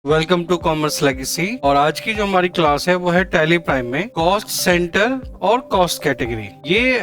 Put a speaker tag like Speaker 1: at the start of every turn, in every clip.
Speaker 1: Welcome to commerce legacy. और आज की जो हमारी क्लास है वो है टैली प्राइम में कॉस्ट सेंटर और कॉस्ट कैटेगरी। ये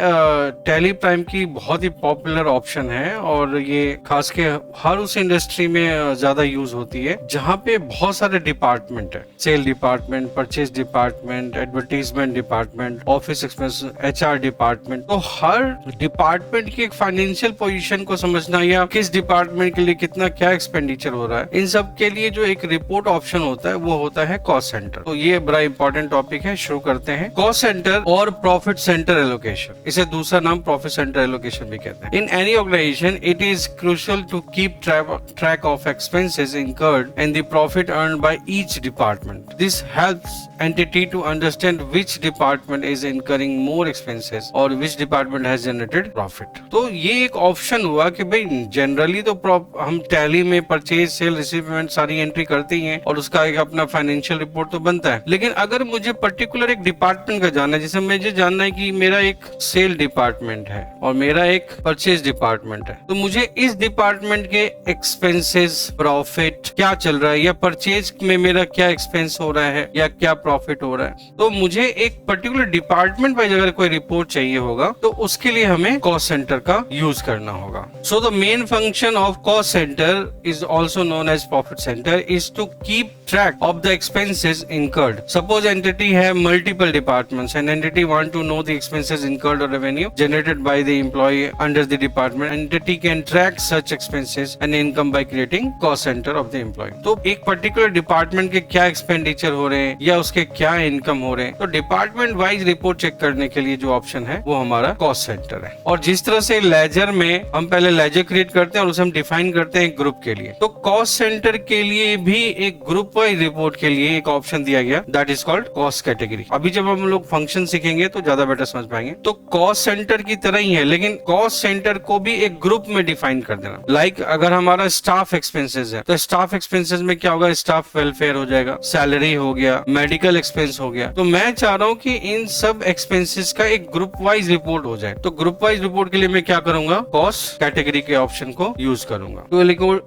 Speaker 1: टैली प्राइम की बहुत ही पॉपुलर ऑप्शन है और ये खास के हर उस इंडस्ट्री में ज्यादा यूज होती है जहाँ पे बहुत सारे डिपार्टमेंट है। Sale department, purchase department, advertisement department, office expense, HR department. तो हर डिपार्टमेंट की एक फाइनेंशियल पोजीशन को समझना या किस डिपार्टमेंट के लिए कितना क्या एक्सपेंडिचर हो रहा है, इन सब के लिए जो एक रिपोर्ट ऑप्शन होता है वो होता है कॉस्ट सेंटर। तो ये बड़ा इंपॉर्टेंट टॉपिक है, शुरू करते हैं। कॉस्ट सेंटर और प्रॉफिट सेंटर एलोकेशन, इसे दूसरा नाम प्रॉफिट सेंटर एलोकेशन भी कहते हैं। In any organization it is crucial to keep track of expenses incurred and the profit earned by each department. This helps entity to understand which department is incurring more expenses or which department has generated profit. तो ये एक option हुआ कि भाई generally तो हम tally में purchase, cell, रिसीवमेंट सारी एंट्री करते ही हैं और उसका एक अपना फाइनेंशियल रिपोर्ट तो बनता है। लेकिन अगर मुझे पर्टिकुलर एक डिपार्टमेंट का जानना है, जैसे मुझे जानना है कि मेरा एक सेल डिपार्टमेंट है और मेरा एक परचेज डिपार्टमेंट है, तो मुझे इस डिपार्टमेंट के एक्सपेंसेस, प्रॉफिट क्या चल रहा है या परचेज में मेरा क्या एक्सपेंस हो रहा है या क्या प्रॉफिट हो रहा है, तो मुझे एक पर्टिकुलर डिपार्टमेंट वाइज अगर कोई रिपोर्ट चाहिए होगा तो उसके लिए हमें कॉस्ट सेंटर का यूज करना होगा। So the main function of cost centre is also known as profit centre is to keep track of the expenses incurred. Suppose entity have multiple departments and entity want to know the expenses incurred or revenue generated by the employee under the department. Entity can track such expenses and income by creating cost center of the employee. तो एक particular department के क्या expenditure हो रहे हैं या उसके क्या इनकम हो रहे हैं, तो डिपार्टमेंट वाइज रिपोर्ट चेक करने के लिए जो ऑप्शन है वो हमारा कॉस्ट सेंटर है। और जिस तरह से लेजर में हम पहले लेजर क्रिएट करते हैं और उसे हम डिफाइन करते हैं ग्रुप के लिए, तो कॉस्ट सेंटर के लिए भी एक ग्रुप रिपोर्ट के लिए एक ऑप्शन दिया गया, that is called cost category. अभी जब हम लोग फंक्शन सीखेंगे तो ज्यादा बेटर समझ पाएंगे। तो कॉस्ट सेंटर की तरह ही है, लेकिन कॉस्ट सेंटर को भी एक ग्रुप में डिफाइन कर देना। लाइक अगर हमारा स्टाफ एक्सपेंसेस है तो स्टाफ एक्सपेंसेस में क्या होगा, स्टाफ वेलफेयर हो जाएगा, सैलरी हो गया, मेडिकल एक्सपेंस हो गया। तो मैं चाह रहा हूँ कि इन सब एक्सपेंसेस का एक ग्रुप वाइज रिपोर्ट हो जाए। तो ग्रुप वाइज रिपोर्ट के लिए मैं क्या करूंगा, कॉस्ट कैटेगरी के ऑप्शन को यूज करूंगा। तो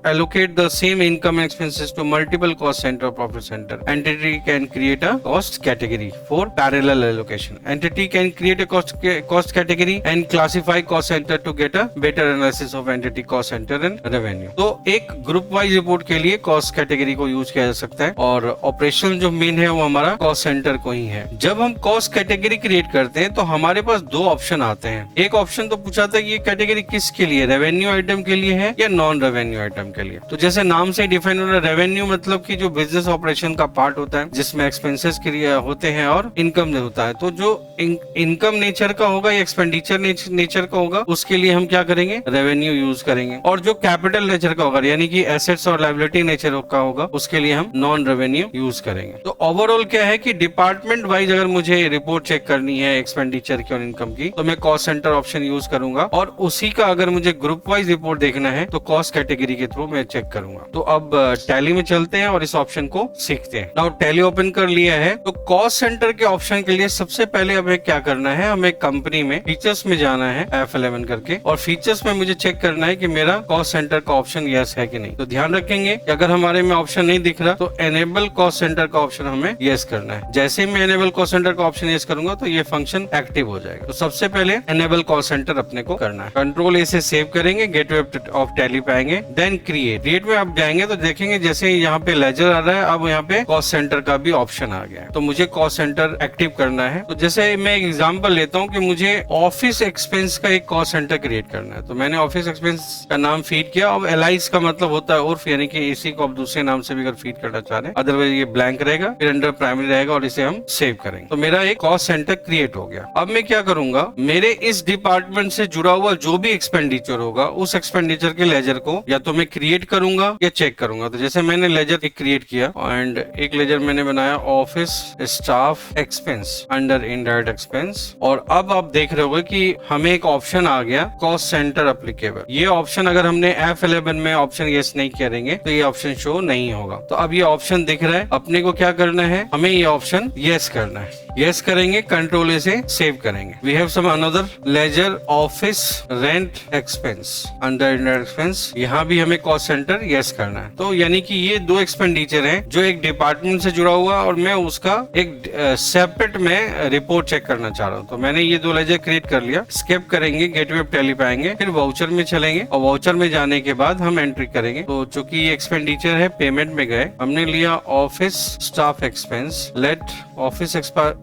Speaker 1: allocate the same income expenses to multiple cost centre profit center. Entity can create a cost category for parallel allocation. Entity can create a cost category and classify cost center to get a better analysis of entity cost center and revenue. तो एक group wise report के लिए cost category को use किया जा सकता है और ऑपरेशन जो मेन है वो हमारा कॉस्ट सेंटर को ही है। जब हम कॉस्ट कैटेगरी क्रिएट करते हैं तो हमारे पास दो ऑप्शन आते हैं। एक ऑप्शन तो पूछा था कि ये कैटेगरी किसके लिए, रेवेन्यू आइटम के लिए है या नॉन रेवेन्यू आइटम के लिए। तो जैसे नाम से डिफाइन हो रहा है, रेवेन्यू मतलब कि जो बिजनेस ऑपरेशन का पार्ट होता है जिसमें एक्सपेंसेस होते हैं और इनकम होता है। तो जो इनकम नेचर का होगा या एक्सपेंडिचर नेचर का होगा उसके लिए हम क्या करेंगे, रेवेन्यू यूज करेंगे। और जो कैपिटल नेचर का होगा यानी कि एसेट्स और लायबिलिटी नेचर का होगा उसके लिए हम नॉन रेवेन्यू यूज करेंगे। तो ओवरऑल क्या है कि डिपार्टमेंट वाइज अगर मुझे रिपोर्ट चेक करनी है एक्सपेंडिचर की और इनकम की तो मैं कॉस्ट सेंटर ऑप्शन यूज करूंगा, और उसी का अगर मुझे ग्रुप वाइज रिपोर्ट देखना है तो कॉस्ट कैटेगरी के थ्रू मैं चेक करूंगा। तो अब टैली में चलते हैं और इस ऑप्शन को सीखते हैं। नाउ टैली ओपन कर लिया है तो कॉस्ट सेंटर के ऑप्शन के लिए सबसे पहले हमें क्या करना है, हमें कंपनी में फीचर्स में जाना है F11 करके, और फीचर्स में मुझे चेक करना है कि मेरा कॉस्ट सेंटर का ऑप्शन यस है कि नहीं। तो ध्यान रखेंगे कि अगर हमारे में ऑप्शन नहीं दिख रहा तो एनेबल कॉस्ट सेंटर का ऑप्शन हमें यस करना है। जैसे ही मैं एनेबल कॉस्ट सेंटर का ऑप्शन यस करूंगा तो ये फंक्शन एक्टिव हो जाएगा। तो सबसे पहले एनेबल कॉस्ट सेंटर अपने को करना है। कंट्रोल ए से सेव करेंगे, गेटवे ऑफ टैली पे आएंगे, देन क्रिएट में आप जाएंगे तो देखेंगे जैसे यहाँ पे लेजर आ रहा है, अब यहाँ पे कॉस्ट सेंटर का भी ऑप्शन आ गया है। तो मुझे कॉस्ट सेंटर एक्टिव करना है। तो जैसे मैं एक एग्जांपल लेता हूँ कि मुझे ऑफिस एक्सपेंस का एक कॉस्ट सेंटर क्रिएट करना है। तो मैंने ऑफिस एक्सपेंस का नाम फीड किया। अब एलाइज का मतलब होता है उर्फ, यानी कि इसी को आप दूसरे नाम से भी अगर फीड करना चाह रहे हैं, अदरवाइज ये ब्लैंक रहेगा, फिर अंडर प्राइमरी रहेगा और इसे हम सेव करेंगे। तो मेरा एक कॉस्ट सेंटर क्रिएट हो गया। अब मैं क्या करूंगा, मेरे इस डिपार्टमेंट से जुड़ा हुआ जो भी एक्सपेंडिचर होगा उस एक्सपेंडिचर के लेजर को या तो मैं क्रिएट करूंगा या चेक करूंगा। तो जैसे मैंने लेजर क्रिएट किया एंड एक लेजर मैंने बनाया office staff expense under indirect expense, और अब आप देख रहे होगे कि हमें एक ऑप्शन आ गया कॉस्ट सेंटर एप्लीकेबल। ये ऑप्शन अगर हमने F11 में ऑप्शन यस नहीं करेंगे तो ये ऑप्शन शो नहीं होगा। तो अब ये ऑप्शन दिख रहा है, अपने को क्या करना है, हमें ये ऑप्शन यस करना है। यस करेंगे, कंट्रोल ए से सेव करेंगे। We have some another ledger office rent expense under indirect expense, यहाँ भी हमें कॉस्ट सेंटर यस करना है। तो यानी कि ये दो एक्सपेंडिचर हैं जो एक डिपार्टमेंट से जुड़ा हुआ और मैं उसका एक सेपरेट में रिपोर्ट चेक करना चाह रहा हूँ। तो मैंने ये दो लेजर क्रिएट कर लिया। स्किप करेंगे, गेटवे ऑफ टैली पे आएंगे, फिर वाउचर में चलेंगे और वाउचर में जाने के बाद हम एंट्री करेंगे। तो चूंकि ये एक्सपेंडिचर है, पेमेंट में गए, हमने लिया office staff expense, let office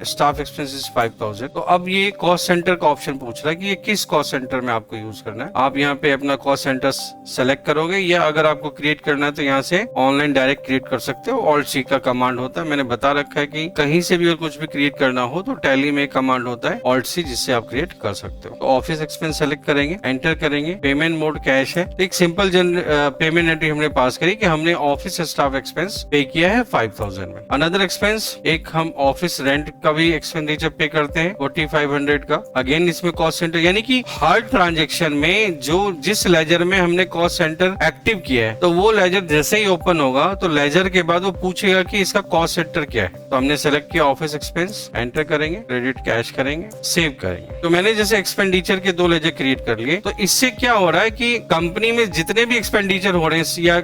Speaker 1: staff expense is 5000। तो अब ये कॉस्ट सेंटर का ऑप्शन पूछ रहा है कि ये किस कॉस्ट सेंटर में आपको यूज करना है। आप यहाँ पे अपना कॉस्ट सेंटर सेलेक्ट करोगे, या अगर आपको क्रिएट करना है तो यहाँ से ऑनलाइन डायरेक्ट क्रिएट कर सकते हो। ऑल्ट सी का कमांड होता है, मैंने बता रखा है कि कहीं से भी अगर कुछ भी क्रिएट करना हो तो टैली में कमांड होता है ऑल्ट सी, जिससे आप क्रिएट कर सकते हो। तो ऑफिस एक्सपेंस सेलेक्ट करेंगे, एंटर करेंगे, पेमेंट मोड कैश है। एक सिंपल पेमेंट एंट्री हमने पास करी कि हमने ऑफिस स्टाफ एक्सपेंस पे किया है 5000 में। अनदर एक्सपेंस, एक हम ऑफिस रेंट का भी एक्सपेंडिचर पे करते हैं 4500 का। अगेन इसमें कॉस्ट सेंटर, यानी कि हर ट्रांजेक्शन में जो जिस लेजर में हमने कॉस्ट सेंटर एक्टिव किया है, तो वो लेजर जैसे ही ओपन होगा तो लेजर के बाद वो पूछेगा कि इसका कॉस्ट सेंटर क्या है। तो हमने सेलेक्ट किया ऑफिस एक्सपेंस, एंटर करेंगे, क्रेडिट कैश करेंगे, सेव करेंगे। तो मैंने जैसे एक्सपेंडिचर के दो लेजर क्रिएट कर लिए। तो इससे क्या हो रहा है कि कंपनी में जितने भी एक्सपेंडिचर हो रहे हैं या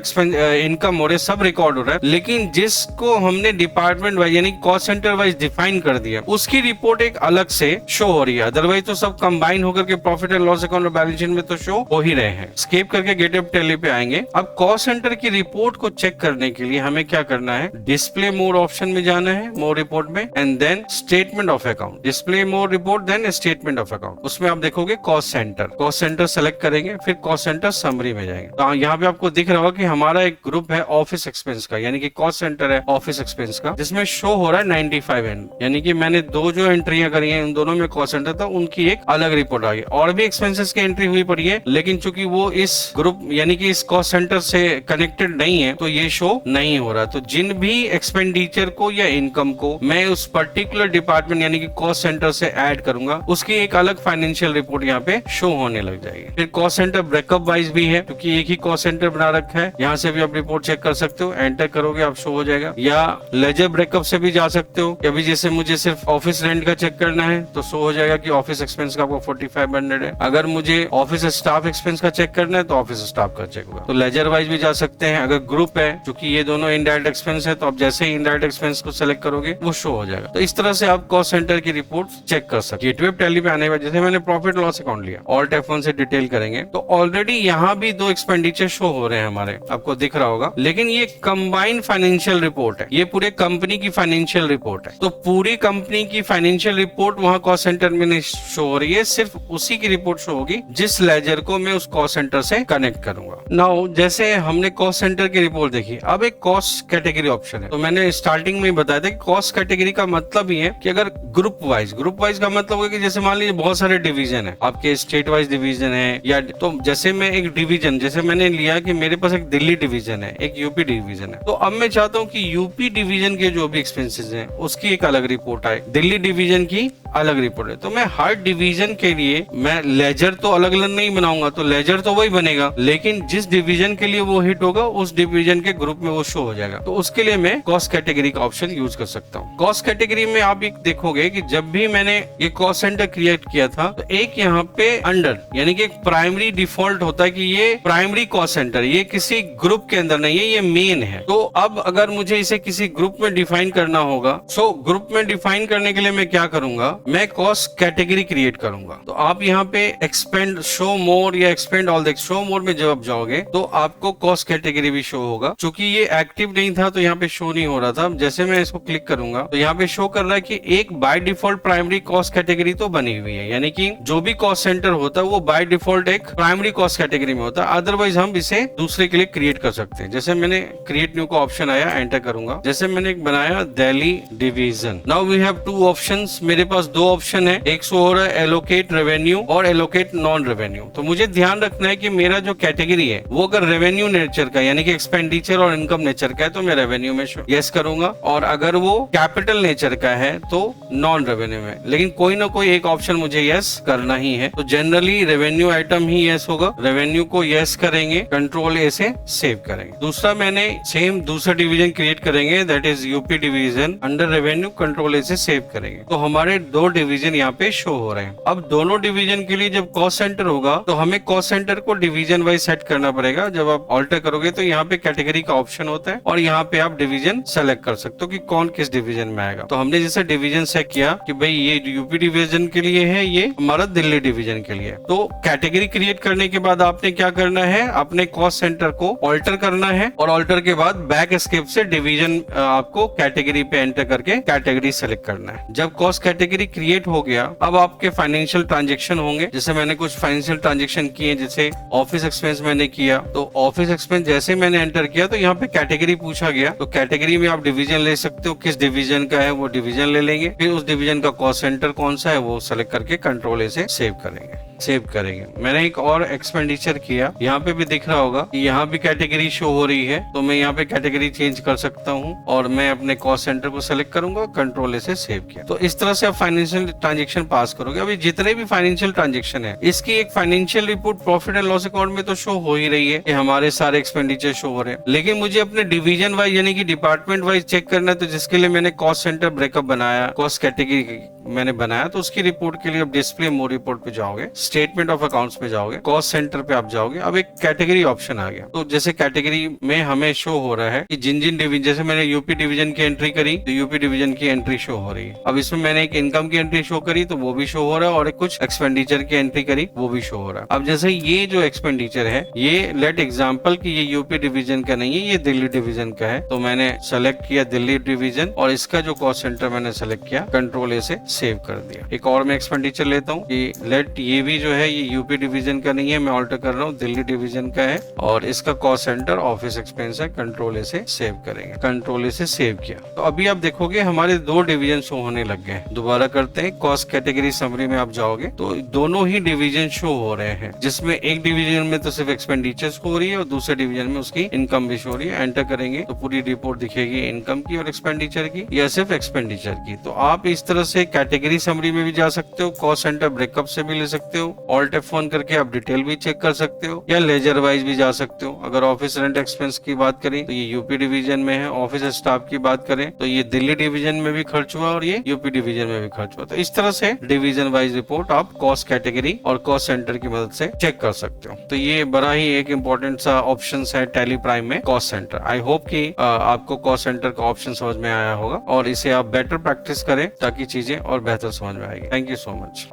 Speaker 1: इनकम हो रहे हैं, सब रिकॉर्ड हो रहा है, लेकिन जिसको हमने डिपार्टमेंट वाइज यानी कॉस्ट सेंटर वाइज डिफाइन कर दिया, उसकी रिपोर्ट एक अलग से शो हो रही है। अदरवाइज तो सब कंबाइन होकर के प्रॉफिट एंड लॉस अकाउंट और बैलेंस शीट में तो शो हो ही रहे हैं। स्किप करके गेट ऑफ टैली पे आएंगे। अब कॉस्ट सेंटर की रिपोर्ट को चेक करने के लिए हमें क्या करना है, डिस्प्ले मोर ऑप्शन में जाना है, मोर रिपोर्ट में, and then statement of account. Display more report then statement of account. उसमें आप देखोगे cost centre, cost centre select करेंगे, फिर कॉस्ट सेंटर समरी में जाएंगे। तो यहाँ पे आपको दिख रहा होगा कि हमारा एक ग्रुप है ऑफिस एक्सपेंस का, यानी कि कॉस्ट सेंटर है ऑफिस एक्सपेंस का, जिसमें शो हो रहा है 95N। यानी कि मैंने दो जो एंट्रियां करी हैं, उन दोनों में कॉस्ट सेंटर था, उनकी एक अलग रिपोर्ट आ गई। और भी एक्सपेंसेस की एंट्री हुई पड़ी है, लेकिन चूंकि वो इस ग्रुप यानी कि इस कॉस्ट सेंटर से कनेक्टेड नहीं है, तो ये शो नहीं हो रहा। तो जिन भी एक्सपेंडिचर को या इनकम को मैं उस पर्टिकुलर डिपार्टमेंट यानी कि कॉस्ट सेंटर से ऐड करूंगा, उसकी एक अलग फाइनेंशियल रिपोर्ट यहाँ पे शो होने लग जाएगी। फिर कॉस्ट सेंटर ब्रेकअप वाइज भी है, क्योंकि एक ही कॉस्ट सेंटर बना रखा है। यहाँ से भी आप रिपोर्ट चेक कर सकते हो, एंटर करोगे आप शो हो जाएगा। या लेजर ब्रेकअप से भी जा सकते हो, अभी जैसे मुझे सिर्फ ऑफिस रेंट का चेक करना है तो शो हो जाएगा कि ऑफिस एक्सपेंस का आपको 4500 है। अगर मुझे ऑफिस स्टाफ एक्सपेंस का चेक करना है तो ऑफिस स्टाफ का चेक होगा। तो लेजर वाइज भी जा सकते हैं। अगर ग्रुप है, क्योंकि ये दोनों इनडायरेक्ट एक्सपेंस है, तो आप जैसे ही इनडायरेक्ट एक्सपेंस को सेलेक्ट करोगे वो शो हो जाएगा। तो इस तरह से आप कॉस्ट सेंटर की रिपोर्ट चेक कर सकते हैं। गेटवे ऑफ टैली पे आने के बाद जैसे मैंने प्रॉफिट लॉस अकाउंट लिया, ऑल्ट F1 से डिटेल करेंगे, तो ऑलरेडी यहाँ भी दो एक्सपेंडिचर शो हो रहे हैं हमारे, आपको दिख रहा होगा। लेकिन ये कंबाइंड फाइनेंशियल रिपोर्ट है, ये पूरे कंपनी की फाइनेंशियल रिपोर्ट है। तो पूरी कंपनी की फाइनेंशियल रिपोर्ट वहाँ कॉस्ट सेंटर में नहीं शो हो रही है, सिर्फ उसी की रिपोर्ट शो होगी जिस लेजर को मैं उस कॉस्ट सेंटर से कनेक्ट करूंगा। नाउ जैसे हमने कॉस्ट सेंटर की रिपोर्ट देखी, अब एक कॉस्ट कैटेगरी ऑप्शन है। तो मैंने स्टार्टिंग में बताया था कि कॉस्ट कैटेगरी का मतलब ही है कि अगर ग्रुप वाइज का मतलब है कि जैसे मान लीजिए बहुत सारे डिवीजन है, आपके स्टेट वाइज डिवीजन है, या तो जैसे मैं एक डिवीजन, जैसे मैंने लिया कि मेरे पास एक दिल्ली डिवीजन है, एक यूपी डिवीजन है, तो अब मैं चाहता हूँ कि यूपी डिवीजन के जो भी एक्सपेंसेस हैं उसकी एक अलग रिपोर्ट आए, दिल्ली डिवीजन की अलग रिपोर्ट है। तो मैं हर डिवीजन के लिए मैं लेजर तो अलग अलग नहीं बनाऊंगा, तो लेजर तो वही बनेगा, लेकिन जिस डिवीजन के लिए वो हिट होगा उस डिवीजन के ग्रुप में वो शो हो जाएगा। तो उसके लिए मैं कॉस्ट कैटेगरी का ऑप्शन यूज कर सकता हूँ। कॉस्ट कैटेगरी में आप एक देखोगे कि जब भी मैंने ये कॉस्ट सेंटर क्रिएट किया था, तो एक यहाँ पे अंडर यानी कि एक प्राइमरी डिफॉल्ट होता है कि ये प्राइमरी कॉस्ट सेंटर, ये किसी ग्रुप के अंदर नहीं है, ये मेन है। तो अब अगर मुझे इसे किसी ग्रुप में डिफाइन करना होगा, सो ग्रुप में डिफाइन करने के लिए मैं क्या करूंगा, मैं कॉस्ट कैटेगरी क्रिएट करूंगा। तो आप यहाँ पे एक्सपेंड शो मोर या एक्सपेंड ऑल, शो मोर में जब आप जाओगे तो आपको कॉस्ट कैटेगरी भी शो होगा। चूंकि ये एक्टिव नहीं था तो यहाँ पे शो नहीं हो रहा था। जैसे मैं इसको क्लिक करूंगा तो यहाँ पे शो कर रहा है कि एक by default primary cost category तो बनी हुई है, यानी कि जो भी कॉस्ट सेंटर होता है वो बाय डिफॉल्ट एक प्राइमरी कॉस्ट कैटेगरी में होता है। अदरवाइज हम इसे दूसरे के लिए क्रिएट कर सकते हैं। जैसे मैंने क्रिएट न्यू का ऑप्शन आया, एंटर करूंगा। जैसे मैंने एक बनाया Delhi division. Now we have two options, मेरे पास दो ऑप्शन है, एक शो हो रहा है एलोकेट रेवेन्यू और एलोकेट नॉन रेवेन्यू। तो मुझे ध्यान रखना है कि मेरा जो कैटेगरी है वो अगर रेवेन्यू नेचर का यानी कि एक्सपेंडिचर और इनकम नेचर का है तो मैं रेवेन्यू में यस करूंगा, और अगर वो कैपिटल नेचर का है तो नॉन रेवेन्यू में। लेकिन कोई ना कोई एक ऑप्शन मुझे यस करना ही है, तो जनरली रेवेन्यू आइटम ही यस होगा, रेवेन्यू को यस करेंगे, कंट्रोल ए से सेव करेंगे। दूसरा मैंने सेम दूसरा डिवीजन क्रिएट करेंगे, that is UP division, under revenue control ए से सेव करेंगे। तो हमारे दो डिवीजन यहाँ पे शो हो रहे हैं। अब दोनों डिवीजन के लिए जब कॉस्ट सेंटर होगा तो हमें कॉस्ट सेंटर को डिवीजन वाइज सेट करना पड़ेगा। जब आप ऑल्टर करोगे तो यहाँ पे कैटेगरी का ऑप्शन होता है और यहाँ पे आप डिवीजन सेलेक्ट कर सकते हो कि कौन किस डिवीजन में आएगा। तो हमने जैसे डिवीजन सेट किया कि भाई ये यूपी डिवीजन के लिए है, ये हमारा दिल्ली डिवीजन के लिए। तो कैटेगरी क्रिएट करने के बाद आपने क्या करना है, अपने कॉस्ट सेंटर को ऑल्टर करना है और ऑल्टर के बाद बैक एस्केप से डिवीजन आपको कैटेगरी पे एंटर करके कैटेगरी सेलेक्ट करना है। जब कॉस्ट कैटेगरी क्रिएट हो गया, अब आपके फाइनेंशियल ट्रांजेक्शन होंगे। जैसे मैंने कुछ फाइनेंशियल ट्रांजेक्शन किए, जैसे ऑफिस एक्सपेंस मैंने किया, तो ऑफिस एक्सपेंस जैसे मैंने एंटर किया तो यहाँ पे कैटेगरी पूछा गया। तो कैटेगरी में आप डिवीजन ले सकते हो, किस डिवीजन का है वो डिवीजन ले लेंगे, फिर उस डिवीजन का कॉस्ट सेंटर कौन सा है वो सेलेक्ट करके कंट्रोल ए से सेव करेंगे। मैंने एक और एक्सपेंडिचर किया, यहाँ पे भी दिख रहा होगा कि यहाँ भी कैटेगरी शो हो रही है, तो मैं यहाँ पे कैटेगरी चेंज कर सकता हूँ और मैं अपने कॉस्ट सेंटर को सेलेक्ट करूंगा, कंट्रोल ए से सेव किया। तो इस तरह से आप फाइनेंशियल ट्रांजेक्शन पास करोगे। अभी जितने भी फाइनेंशियल ट्रांजेक्शन है, इसकी एक financial report profit and loss account में तो शो हो ही रही है कि हमारे सारे एक्सपेंडिचर शो हो रहे हैं। लेकिन मुझे अपने डिवीजन वाइज यानी कि डिपार्टमेंट वाइज चेक करना है, तो जिसके लिए मैंने कॉस्ट सेंटर ब्रेकअप बनाया, कॉस्ट कैटेगरी मैंने बनाया, तो उसकी रिपोर्ट के लिए अब डिस्प्ले मोर रिपोर्ट पे जाओगे, स्टेटमेंट ऑफ अकाउंट्स पे जाओगे, कॉस्ट सेंटर पे आप जाओगे। अब एक कैटेगरी ऑप्शन आ गया। तो जैसे कैटेगरी में हमें शो हो रहा है कि जिन डिवीजन, जैसे मैंने यूपी डिवीजन की एंट्री करी तो यूपी डिवीजन की एंट्री शो हो रही है। अब इसमें मैंने एक इनकम की एंट्री शो करी तो वो भी शो हो रहा है, और एक कुछ एक्सपेंडिचर की एंट्री करी वो भी शो हो रहा है। अब जैसे ये जो एक्सपेंडिचर है, ये लेट एग्जाम्पल की ये यूपी डिवीजन का नहीं है, ये दिल्ली डिवीजन का है, तो मैंने सेलेक्ट किया दिल्ली डिवीजन और इसका जो कॉस्ट सेंटर मैंने सेलेक्ट किया, कंट्रोल ए से सेव कर दिया। एक और मैं एक्सपेंडिचर लेता हूँ कि लेट ये भी जो है ये यूपी डिवीजन का नहीं है, मैं ऑल्टर कर रहा हूँ, दिल्ली डिवीजन का है और इसका कॉस्ट सेंटर ऑफिस एक्सपेंस है, कंट्रोल ए से सेव करेंगे। कंट्रोल ए से सेव किया तो अभी आप देखोगे हमारे दो डिवीजन शो होने लग गए। दोबारा करते हैं, कॉस्ट कैटेगरी समरी में आप जाओगे तो दोनों ही डिवीजन शो हो रहे हैं, जिसमें एक डिवीजन में तो सिर्फ एक्सपेंडिचर हो रही है और दूसरे डिवीजन में उसकी इनकम भी शो हो रही है। एंटर करेंगे तो पूरी रिपोर्ट दिखेगी इनकम की और एक्सपेंडिचर की या सिर्फ एक्सपेंडिचर की। तो आप इस तरह से कैटेगरी समरी में भी जा सकते हो, कॉस्ट सेंटर ब्रेकअप से भी ले सकते हो, ऑल्ट F1 करके आप डिटेल भी चेक कर सकते हो, या लेजर वाइज भी जा सकते हो। अगर ऑफिस रेंट एक्सपेंस की बात करें तो ये यूपी डिवीजन में है, ऑफिस स्टाफ की बात करें तो ये दिल्ली डिवीजन में भी खर्च हुआ और ये यूपी डिवीजन में भी खर्च हुआ। तो इस तरह से डिवीजन वाइज रिपोर्ट आप कॉस्ट कैटेगरी और कॉस्ट सेंटर की मदद से चेक कर सकते हो। तो ये बड़ा ही एक इम्पोर्टेंट सा ऑप्शन है टैली प्राइम में, कॉस्ट सेंटर। आई होप कि आपको कॉस्ट सेंटर का ऑप्शन समझ में आया होगा और इसे आप बेटर प्रैक्टिस करें ताकि चीजें और बेहतर समझ में आएगी। Thank you so much.